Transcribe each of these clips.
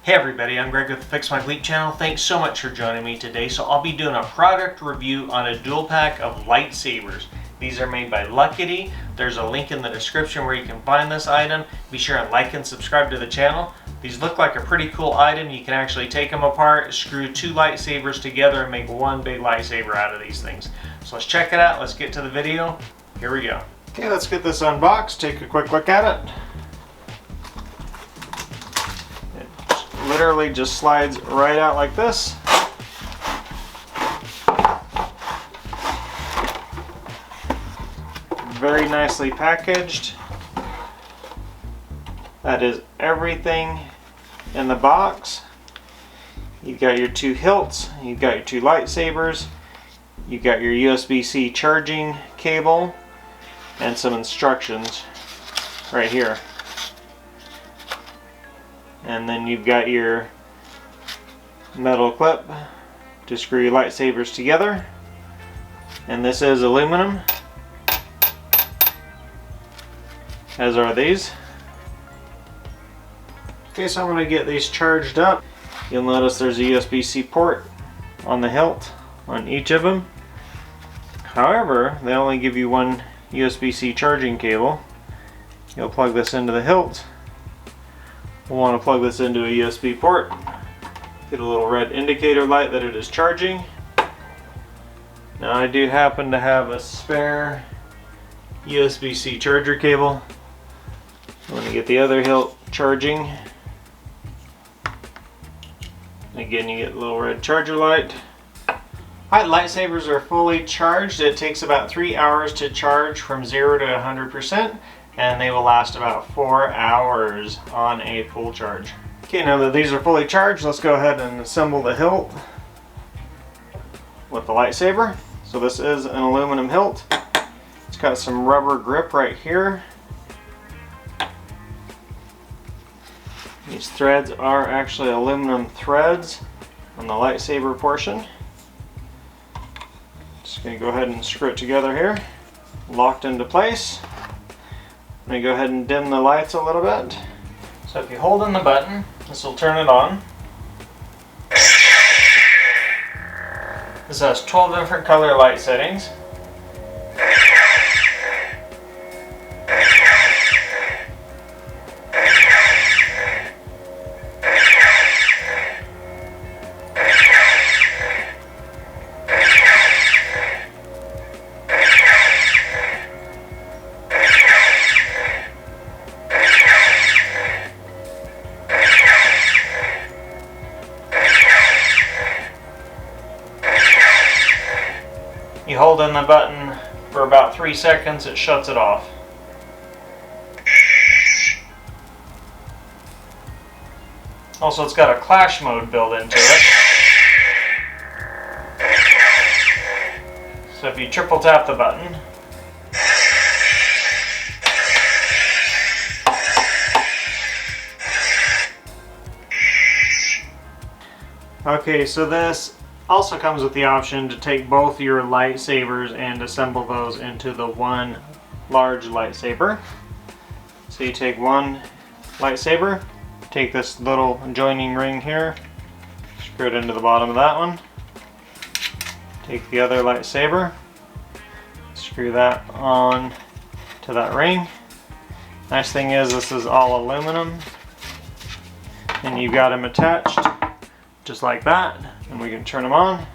Hey everybody, I'm Greg with the Fix My Bleep channel. Thanks so much for joining me today. So I'll be doing a product review on a dual pack of lightsabers. These are made by Lukity. There's a link in the description where you can find this item. Be sure and like and subscribe to the channel. These look like a pretty cool item. You can actually take them apart, screw two lightsabers together, and make one big lightsaber out of these things. So let's check it out. Let's get to the video. Here we go. Okay, let's get this unboxed. Take a quick look at it. Literally just slides right out like this. Very nicely packaged. That is everything in the box. You've got your two hilts, you've got your two lightsabers, you've got your USB-C charging cable, and some instructions right here. And then you've got your metal clip to screw your lightsabers together. And this is aluminum, as are these. Okay, so I'm going to get these charged up. You'll notice there's a USB-C port on the hilt on each of them. However, they only give you one USB-C charging cable. You'll plug this into the hilt. We'll want to plug this into a USB port. Get a little red indicator light that it is charging. Now I do happen to have a spare USB-C charger cable. I'm going to get the other hilt charging. Again, you get a little red charger light. Alright, lightsabers are fully charged. It takes about 3 hours to charge from 0 to 100%. And they will last about 4 hours on a full charge. Okay, now that these are fully charged, let's go ahead and assemble the hilt with the lightsaber. So this is an aluminum hilt. It's got some rubber grip right here. These threads are actually aluminum threads on the lightsaber portion. Just going to go ahead and screw it together here. Locked into place. I'm going to go ahead and dim the lights a little bit. So if you hold in the button, this will turn it on. This has 12 different color light settings. You hold in the button for about 3 seconds, it shuts it off. Also, it's got a clash mode built into it. So if you triple tap the button, okay, so this also comes with the option to take both your lightsabers and assemble those into the one large lightsaber. So you take one lightsaber, take this little joining ring here, screw it into the bottom of that one, take the other lightsaber, screw that on to that ring. Nice thing is this is all aluminum, and you've got them attached just like that. And we can turn them on.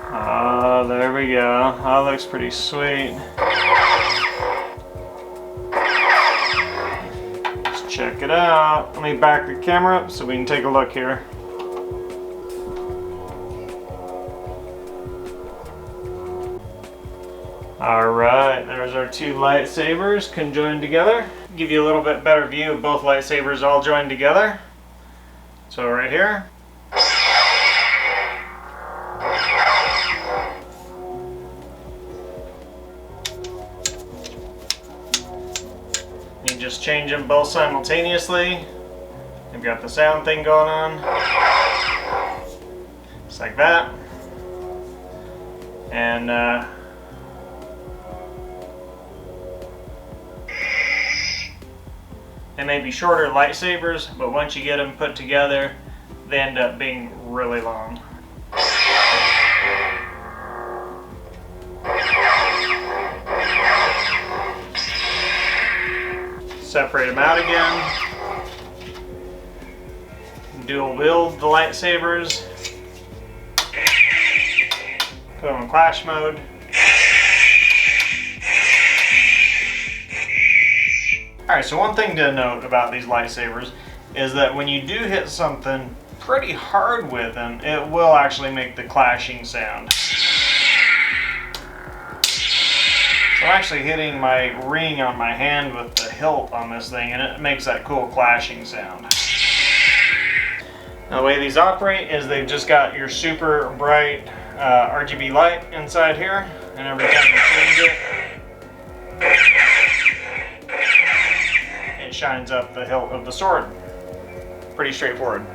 Ah, there we go. That looks pretty sweet. Let's check it out. Let me back the camera up so we can take a look here. Alright, there's our two lightsabers conjoined together. Give you a little bit better view of both lightsabers all joined together. So right here. You just change them both simultaneously. You've got the sound thing going on. Just like that. And They may be shorter lightsabers, but once you get them put together, they end up being really long. Separate them out again. Dual wield the lightsabers. Put them in clash mode. Alright, so one thing to note about these lightsabers is that when you do hit something pretty hard with them, it will actually make the clashing sound. So I'm actually hitting my ring on my hand with the hilt on this thing, and it makes that cool clashing sound. Now the way these operate is they've just got your super bright RGB light inside here, and every time you change it shines up the hilt of the sword. Pretty straightforward.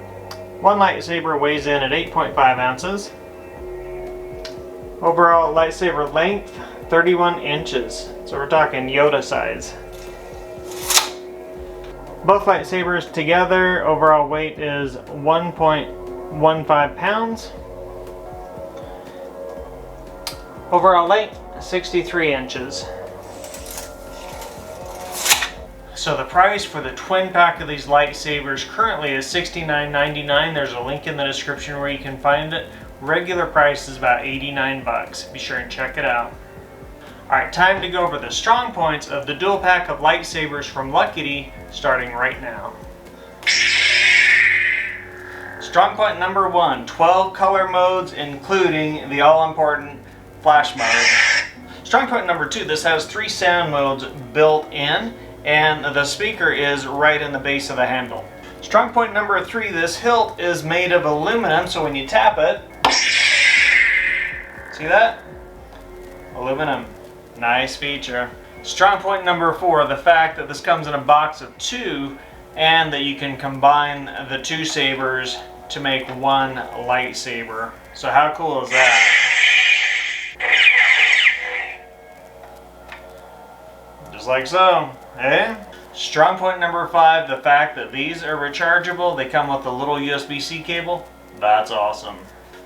One lightsaber weighs in at 8.5 ounces. Overall lightsaber length, 31 inches. So we're talking Yoda size. Both lightsabers together, overall weight is 1.15 pounds. Overall length, 63 inches. So the price for the twin pack of these lightsabers currently is $69.99. There's a link in the description where you can find it. Regular price is about 89 bucks. Be sure and check it out. Alright, time to go over the strong points of the dual pack of lightsabers from Lukity, starting right now. Strong point number 1, 12 color modes including the all-important flash mode. Strong point number 2, this has 3 sound modes built in, and the speaker is right in the base of the handle. Strong point number 3, this hilt is made of aluminum, so when you tap it, see that? Aluminum. Nice feature. Strong point number 4, the fact that this comes in a box of 2 and that you can combine the 2 sabers to make one lightsaber. So how cool is that? Just like so, eh? Strong point number 5, the fact that these are rechargeable. They come with a little USB-C cable. That's awesome.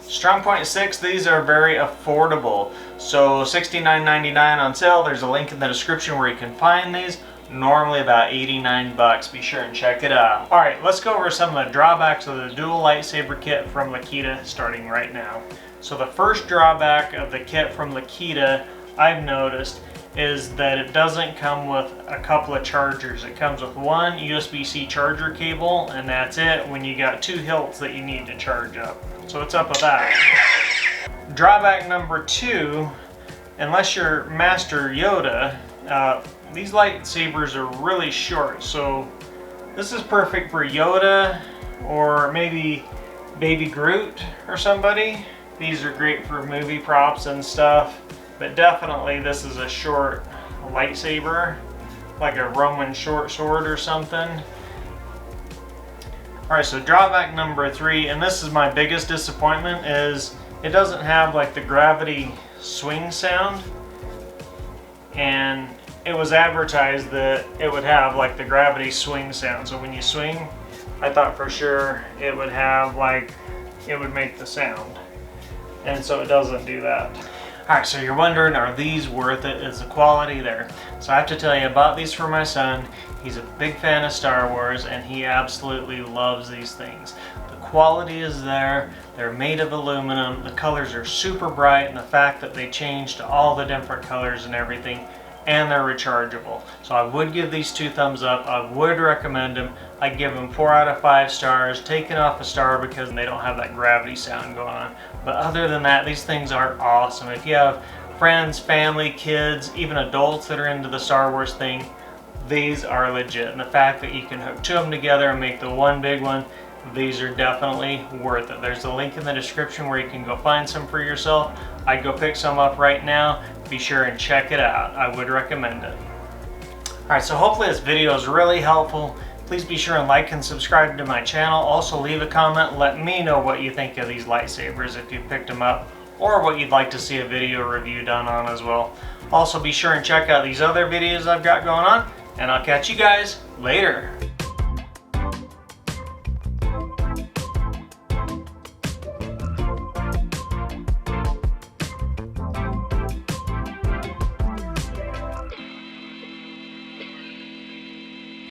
Strong point 6, these are very affordable. So $69.99 on sale. There's a link in the description where you can find these. Normally about 89 bucks. Be sure and check it out. Alright, let's go over some of the drawbacks of the dual lightsaber kit from Lukity starting right now. So the first drawback of the kit from Lukity I've noticed is that it doesn't come with a couple of chargers. It comes with one USB-C charger cable, and that's it when you got 2 hilts that you need to charge up. So what's up with that? Drawback number 2, unless you're Master Yoda, these lightsabers are really short. So this is perfect for Yoda or maybe Baby Groot or somebody. These are great for movie props and stuff. But definitely this is a short lightsaber, like a Roman short sword or something. Alright, so drawback number 3, and this is my biggest disappointment, is it doesn't have like the gravity swing sound. And it was advertised that it would have like the gravity swing sound. So when you swing, I thought for sure it would have like, it would make the sound. And so it doesn't do that. Alright, so you're wondering, are these worth it? Is the quality there? So I have to tell you, I bought these for my son. He's a big fan of Star Wars and he absolutely loves these things. The quality is there, they're made of aluminum, the colors are super bright, and the fact that they change to all the different colors and everything, and they're rechargeable. So I would give these 2 thumbs up. I would recommend them. I'd give them 4 out of 5 stars, taking off a star because they don't have that gravity sound going on. But other than that, these things are awesome. If you have friends, family, kids, even adults that are into the Star Wars thing, these are legit. And the fact that you can hook 2 of them together and make the one big one, these are definitely worth it. There's a link in the description where you can go find some for yourself. I'd go pick some up right now. Be sure and check it out. I would recommend it. Alright, so hopefully this video is really helpful. Please be sure and like and subscribe to my channel. Also leave a comment. Let me know what you think of these lightsabers if you picked them up, or what you'd like to see a video review done on as well. Also be sure and check out these other videos I've got going on, and I'll catch you guys later.